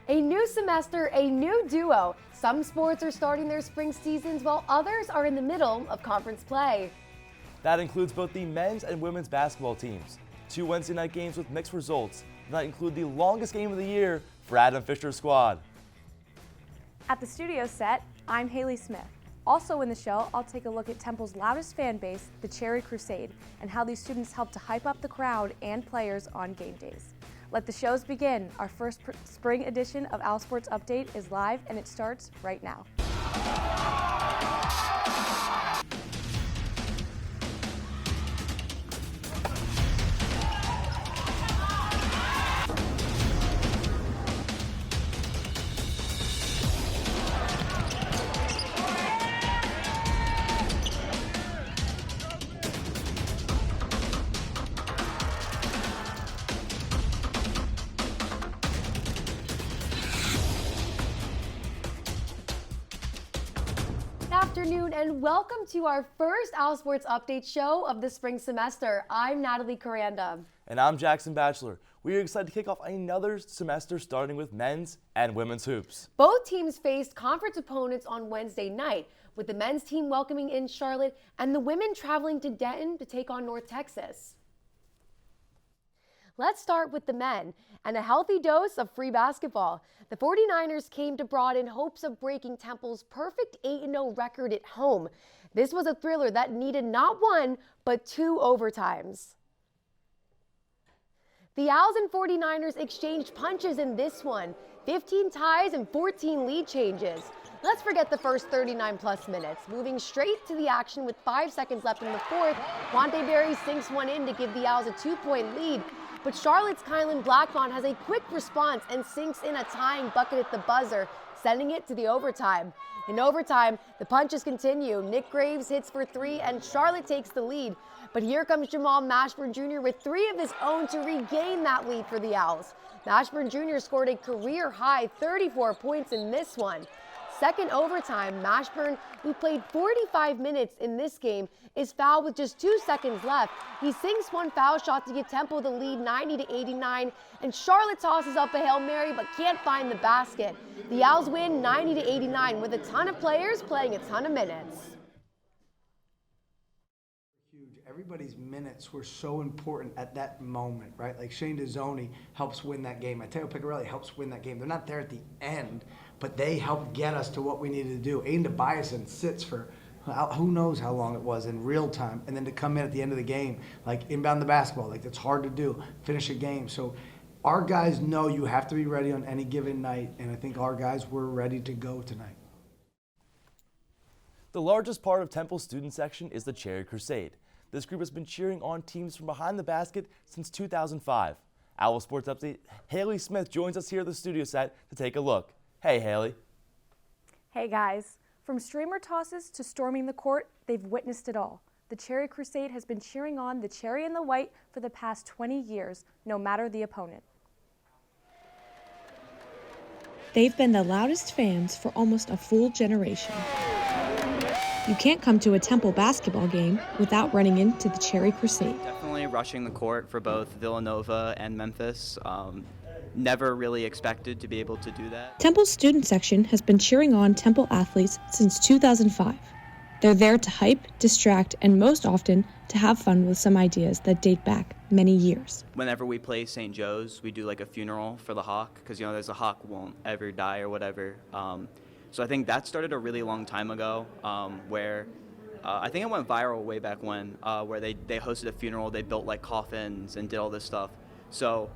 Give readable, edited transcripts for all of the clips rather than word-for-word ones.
A new semester, a new duo. Some sports are starting their spring seasons while others are in the middle of conference play. That includes both the men's and women's basketball teams. 2 Wednesday night games with mixed results. That include the longest game of the year for Adam Fisher's squad. At the studio set, I'm Haley Smith. Also in the show, I'll take a look at Temple's loudest fan base, the Cherry Crusade, and how these students help to hype up the crowd and players on game days. Let the shows begin. Our first spring edition of OwlSports Update is live and it starts right now. Afternoon and welcome to our first OwlSports Update show of the spring semester. I'm Natalie Koranda. And I'm Jackson Batchler. We are excited to kick off another semester starting with men's and women's hoops. Both teams faced conference opponents on Wednesday night, with the men's team welcoming in Charlotte and the women traveling to Denton to take on North Texas. Let's start with the men and a healthy dose of free basketball. The 49ers came to Broad in hopes of breaking Temple's perfect 8-0 record at home. This was a thriller that needed not one, but 2 overtimes. The Owls and 49ers exchanged punches in this one, 15 ties and 14 lead changes. Let's forget the first 39-plus minutes. Moving straight to the action with 5 seconds left in the fourth, Quante Berry sinks one in to give the Owls a 2-point lead. But Charlotte's Kylan Blackmon has a quick response and sinks in a tying bucket at the buzzer, sending it to the overtime. In overtime, the punches continue. Nick Graves hits for 3 and Charlotte takes the lead. But here comes Jamal Mashburn Jr. with 3 of his own to regain that lead for the Owls. Mashburn Jr. scored a career-high 34 points in this one. Second overtime, Mashburn, who played 45 minutes in this game, is fouled with just 2 seconds left. He sinks one foul shot to give Temple the lead 90-89, and Charlotte tosses up a Hail Mary but can't find the basket. The Owls win 90-89 with a ton of players playing a ton of minutes. Everybody's minutes were so important at that moment, right? Like Shane Dezzoni helps win that game. Matteo Picarelli helps win that game. They're not there at the end, but they helped get us to what we needed to do. Aiden Tobiasen sits for who knows how long it was in real time, and then to come in at the end of the game, like inbound the basketball, like that's hard to do, finish a game. So our guys know you have to be ready on any given night, and I think our guys were ready to go tonight. The largest part of Temple's student section is the Cherry Crusade. This group has been cheering on teams from behind the basket since 2005. OwlSports Update, Haley Smith joins us here at the studio set to take a look. Hey, Haley. Hey guys. From streamer tosses to storming the court, they've witnessed it all. The Cherry Crusade has been cheering on the Cherry and the White for the past 20 years, no matter the opponent. They've been the loudest fans for almost a full generation. You can't come to a Temple basketball game without running into the Cherry Crusade. Definitely rushing the court for both Villanova and Memphis. Never really expected to be able to do that. Temple's student section has been cheering on Temple athletes since 2005. They're there to hype, distract, and most often to have fun with some ideas that date back many years. Whenever we play St. Joe's, we do like a funeral for the Hawk, because there's a Hawk won't ever die or whatever. So I think that started a really long time ago, where I think it went viral way back when, where they hosted a funeral, they built like coffins and did all this stuff. So,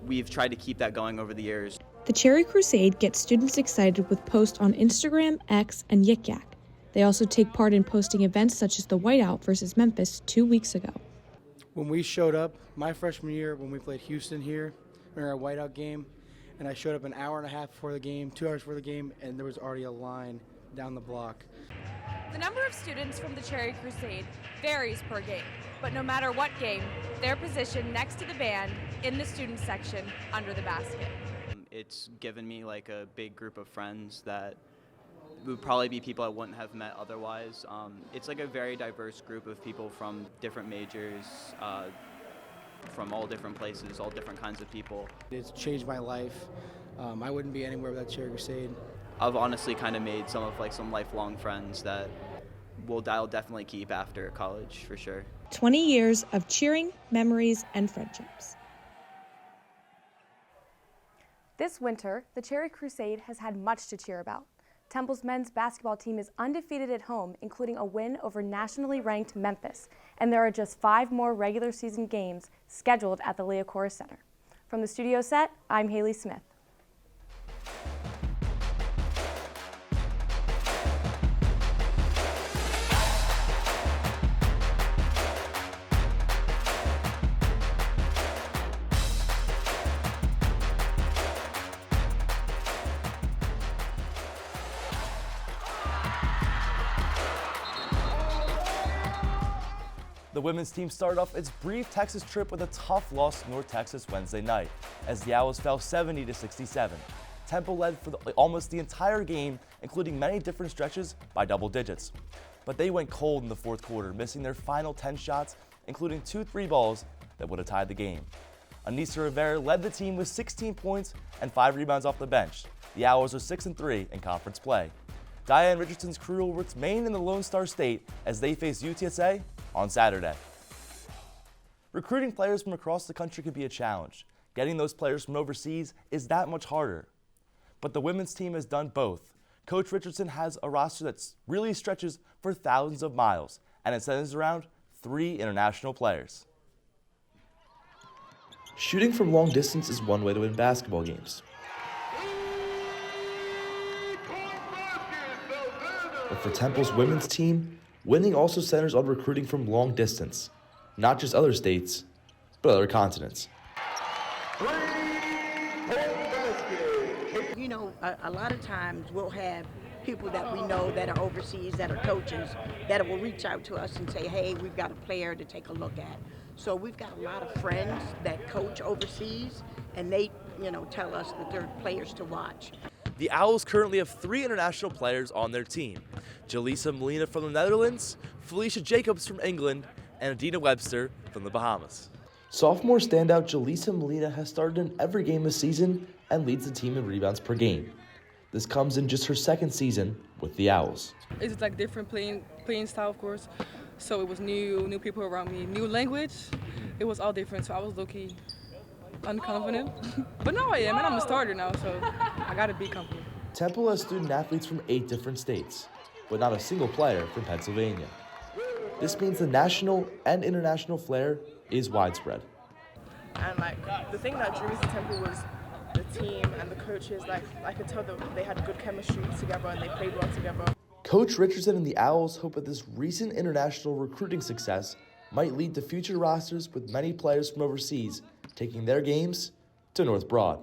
we've tried to keep that going over the years. The Cherry Crusade gets students excited with posts on Instagram, X, and Yik Yak. They also take part in posting events such as the Whiteout versus Memphis 2 weeks ago. When we showed up, my freshman year, when we played Houston here, in our Whiteout game, and I showed up an hour and a half before the game, 2 hours before the game, and there was already a line down the block. The number of students from the Cherry Crusade varies per game, but no matter what game, they're positioned next to the band in the student section under the basket. It's given me like a big group of friends that would probably be people I wouldn't have met otherwise. It's like a very diverse group of people from different majors, from all different places, all different kinds of people. It's changed my life. I wouldn't be anywhere without Cherry Crusade. I've honestly kind of made some lifelong friends that I'll definitely keep after college for sure. 20 years of cheering, memories, and friendships. This winter, the Cherry Crusade has had much to cheer about. Temple's men's basketball team is undefeated at home, including a win over nationally ranked Memphis, and there are just 5 more regular season games scheduled at the Liacouras Center. From the studio set, I'm Haley Smith. The women's team started off its brief Texas trip with a tough loss to North Texas Wednesday night, as the Owls fell 70-67. Temple led for almost the entire game, including many different stretches by double digits. But they went cold in the fourth quarter, missing their final 10 shots, including 2 3 balls that would have tied the game. Anissa Rivera led the team with 16 points and 5 rebounds off the bench. The Owls are 6-3 in conference play. Diane Richardson's crew will remain in the Lone Star State as they face UTSA on Saturday. Recruiting players from across the country can be a challenge. Getting those players from overseas is that much harder. But the women's team has done both. Coach Richardson has a roster that really stretches for thousands of miles, and it centers around 3 international players. Shooting from long distance is one way to win basketball games. But for Temple's women's team, winning also centers on recruiting from long distance, not just other states, but other continents. You know, a lot of times we'll have people that we know that are overseas, that are coaches, that will reach out to us and say, hey, we've got a player to take a look at. So we've got a lot of friends that coach overseas, and they, tell us that they're players to watch. The Owls currently have 3 international players on their team. Jaleesa Molina from the Netherlands, Felicia Jacobs from England, and Adina Webster from the Bahamas. Sophomore standout Jaleesa Molina has started in every game this season and leads the team in rebounds per game. This comes in just her 2nd season with the Owls. It's like different playing style, of course. So it was new people around me, new language. It was all different, so I was low-key unconfident. But now I am, and I'm a starter now, so I gotta be confident. Temple has student athletes from 8 different states, but not a single player from Pennsylvania. This means the national and international flair is widespread. And the thing that drew me to Temple was the team and the coaches. I could tell that they had good chemistry together and they played well together. Coach Richardson and the Owls hope that this recent international recruiting success might lead to future rosters with many players from overseas taking their games to North Broad.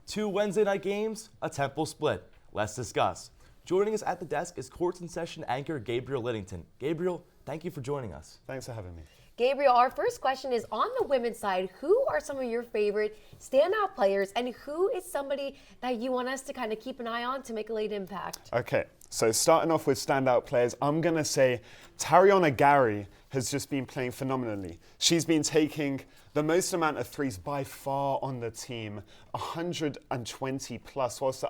2 Wednesday night games, a Temple split. Let's discuss. Joining us at the desk is Courts in Session anchor Gabriel Liddington. Gabriel, thank you for joining us. Thanks for having me. Gabriel, our first question is on the women's side. Who are some of your favorite standout players, and who is somebody that you want us to kind of keep an eye on to make a late impact? Okay, so starting off with standout players, I'm going to say Tariona Gary has just been playing phenomenally. She's been taking the most amount of threes by far on the team, 120 plus, whilst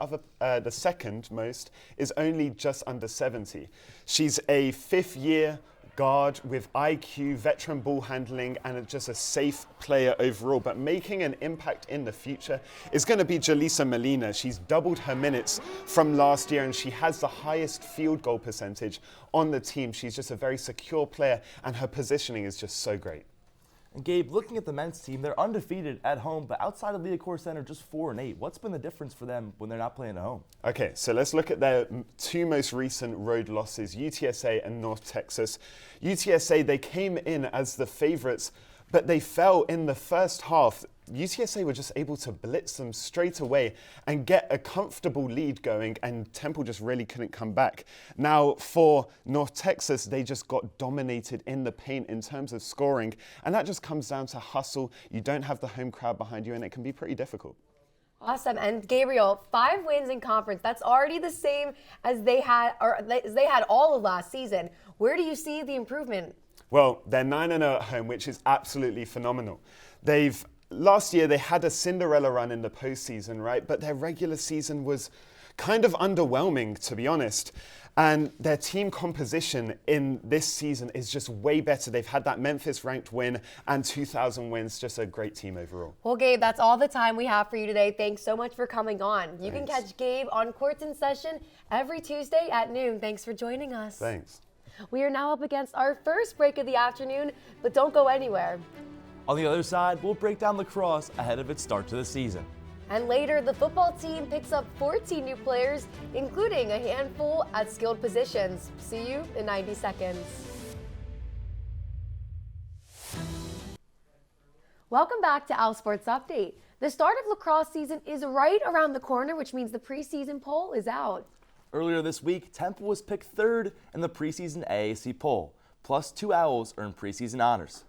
the second most is only just under 70. She's a 5th-year guard with IQ, veteran ball handling, and just a safe player overall. But making an impact in the future is going to be Jaleesa Molina. She's doubled her minutes from last year, and she has the highest field goal percentage on the team. She's just a very secure player, and her positioning is just so great. And Gabe, looking at the men's team, they're undefeated at home, but outside of Liacouras Center, just 4-8. What's been the difference for them when they're not playing at home? Okay, so let's look at their 2 most recent road losses, UTSA and North Texas. UTSA, they came in as the favorites, but they fell in the first half. UTSA were just able to blitz them straight away and get a comfortable lead going, and Temple just really couldn't come back. Now, for North Texas, they just got dominated in the paint in terms of scoring, and that just comes down to hustle. You don't have the home crowd behind you, and it can be pretty difficult. Awesome. And Gabriel, 5 wins in conference. That's already the same as they had all of last season. Where do you see the improvement? Well, they're 9-0 at home, which is absolutely phenomenal. They've last year they had a Cinderella run in the postseason, right? But their regular season was kind of underwhelming, to be honest. And their team composition in this season is just way better. They've had that Memphis-ranked win and 2,000 wins. Just a great team overall. Well, Gabe, that's all the time we have for you today. Thanks so much for coming on. You can catch Gabe on Courts in Session every Tuesday at noon. Thanks for joining us. Thanks. We are now up against our first break of the afternoon, but don't go anywhere. On the other side, we'll break down lacrosse ahead of its start to the season. And later, the football team picks up 14 new players, including a handful at skilled positions. See you in 90 seconds. Welcome back to OwlSports Update. The start of lacrosse season is right around the corner, which means the preseason poll is out. Earlier this week, Temple was picked third in the preseason AAC poll, plus 2 Owls earned preseason honors.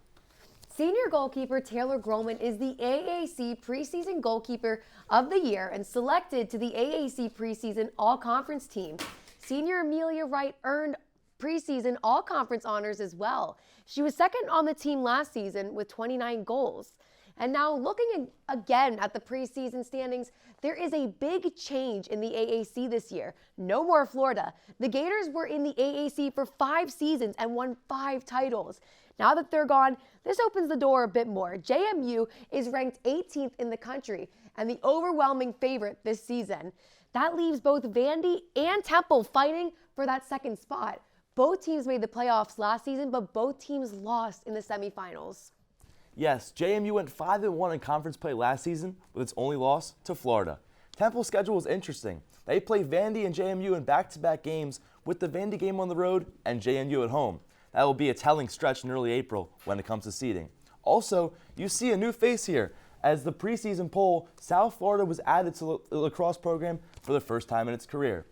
Senior goalkeeper Taylor Groman is the AAC preseason goalkeeper of the year and selected to the AAC preseason all-conference team. Senior Amelia Wright earned preseason all-conference honors as well. She was second on the team last season with 29 goals. And now looking again at the preseason standings, there is a big change in the AAC this year. No more Florida. The Gators were in the AAC for 5 seasons and won 5 titles. Now that they're gone, this opens the door a bit more. JMU is ranked 18th in the country and the overwhelming favorite this season. That leaves both Vandy and Temple fighting for that second spot. Both teams made the playoffs last season, but both teams lost in the semifinals. Yes, JMU went 5-1 in conference play last season with its only loss to Florida. Temple's schedule was interesting. They play Vandy and JMU in back-to-back games with the Vandy game on the road and JMU at home. That will be a telling stretch in early April when it comes to seeding. Also, you see a new face here. As the preseason poll, South Florida was added to the lacrosse program for the first time in its career.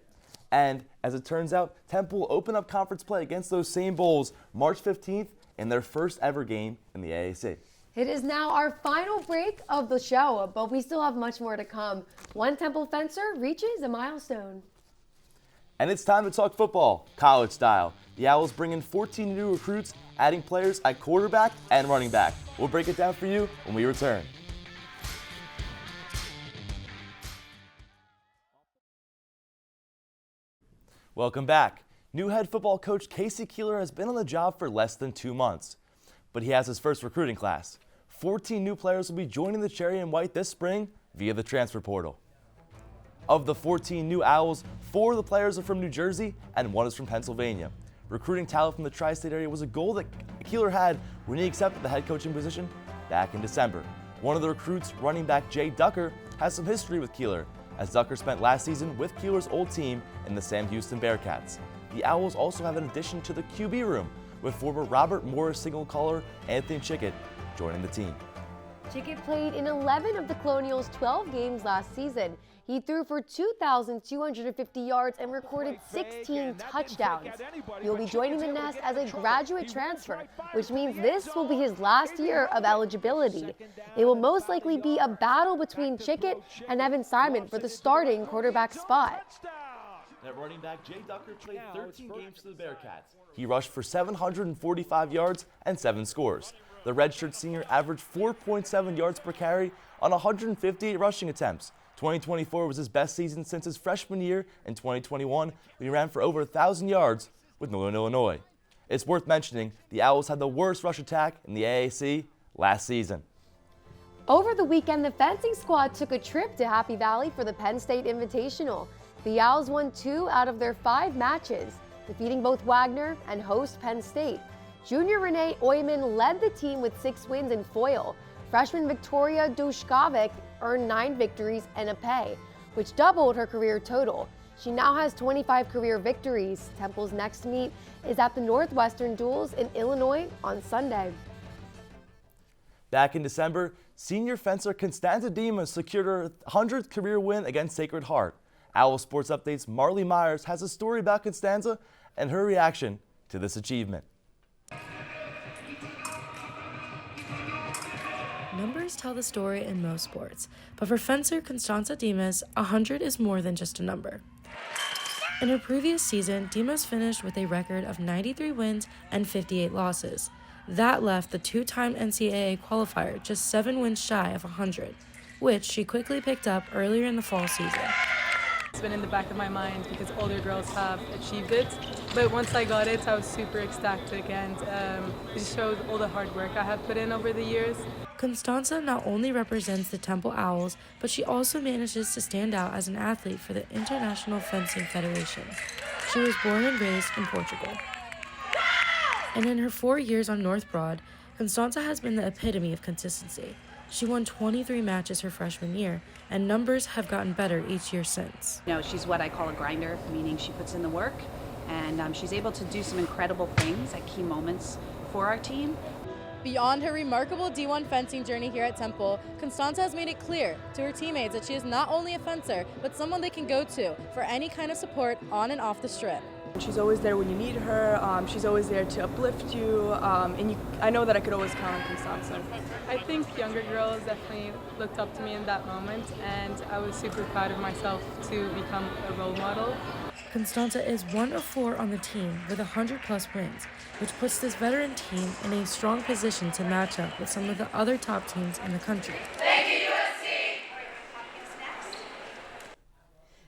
And as it turns out, Temple will open up conference play against those same Bulls March 15th in their first ever game in the AAC. It is now our final break of the show, but we still have much more to come. One Temple fencer reaches a milestone. And it's time to talk football, college style. The Owls bring in 14 new recruits, adding players at quarterback and running back. We'll break it down for you when we return. Welcome back. New head football coach Casey Keeler has been on the job for less than 2 months, but he has his first recruiting class. 14 new players will be joining the Cherry and White this spring via the transfer portal. Of the 14 new Owls, 4 of the players are from New Jersey and 1 is from Pennsylvania. Recruiting talent from the tri-state area was a goal that Keeler had when he accepted the head coaching position back in December. One of the recruits, running back Jay Ducker, has some history with Keeler, as Ducker spent last season with Keeler's old team in the Sam Houston Bearcats. The Owls also have an addition to the QB room, with former Robert Morris single caller Anthony Chickett joining the team. Chickett played in 11 of the Colonials' 12 games last season. He threw for 2,250 yards and recorded 16 touchdowns. He'll be joining the Nest as a graduate transfer, which means this will be his last year of eligibility. It will most likely be a battle between Chickett and Evan Simon for the starting quarterback spot. That running back Jay Ducker played 13 games for the Bearcats. He rushed for 745 yards and 7 scores. The redshirt senior averaged 4.7 yards per carry on 158 rushing attempts. 2024 was his best season since his freshman year in 2021, when he ran for over 1,000 yards with Northern Illinois. It's worth mentioning the Owls had the worst rush attack in the AAC last season. Over the weekend, the fencing squad took a trip to Happy Valley for the Penn State Invitational. The Owls won 2 out of their 5 matches, defeating both Wagner and host Penn State. Junior Renee Oyman led the team with 6 wins in foil. Freshman Victoria Dushkovic earned 9 victories and a pay, which doubled her career total. She now has 25 career victories. Temple's next meet is at the Northwestern Duels in Illinois on Sunday. Back in December, senior fencer Constanza Dimas secured her 100th career win against Sacred Heart. OwlSports Update's Marley Myers has a story about Constanza and her reaction to this achievement. Numbers tell the story in most sports, but for fencer Constanza Dimas, 100 is more than just a number. In her previous season, Dimas finished with a record of 93 wins and 58 losses. That left the two-time NCAA qualifier just 7 wins shy of 100, which she quickly picked up earlier in the fall season. It's been in the back of my mind because older girls have achieved it, but once I got it, I was super ecstatic, and it just showed all the hard work I have put in over the years. Constanza not only represents the Temple Owls, but she also manages to stand out as an athlete for the International Fencing Federation. She was born and raised in Portugal. And in her 4 years on North Broad, Constanza has been the epitome of consistency. She won 23 matches her freshman year, and numbers have gotten better each year since. You know, she's what I call a grinder, meaning she puts in the work, and she's able to do some incredible things at key moments for our team. Beyond her remarkable D1 fencing journey here at Temple, Constanza has made it clear to her teammates that she is not only a fencer, but someone they can go to for any kind of support on and off the strip. She's always there when you need her. She's always there to uplift you, and I know that I could always count on Constanza. I think younger girls definitely looked up to me in that moment, and I was super proud of myself to become a role model. Constanza is 1 of 4 on the team with 100-plus wins, which puts this veteran team in a strong position to match up with some of the other top teams in the country.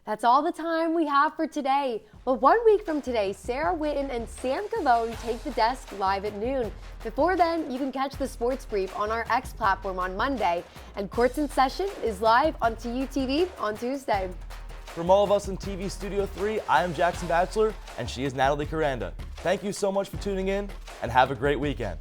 That's all the time we have for today. But 1 week from today, Sarah Whitten and Sam Cavone take the desk live at noon. Before then, you can catch the Sports Brief on our X platform on Monday, and Courts in Session is live on TUTV on Tuesday. From all of us in TV Studio 3, I am Jackson Batchler, and she is Natalie Koranda. Thank you so much for tuning in, and have a great weekend.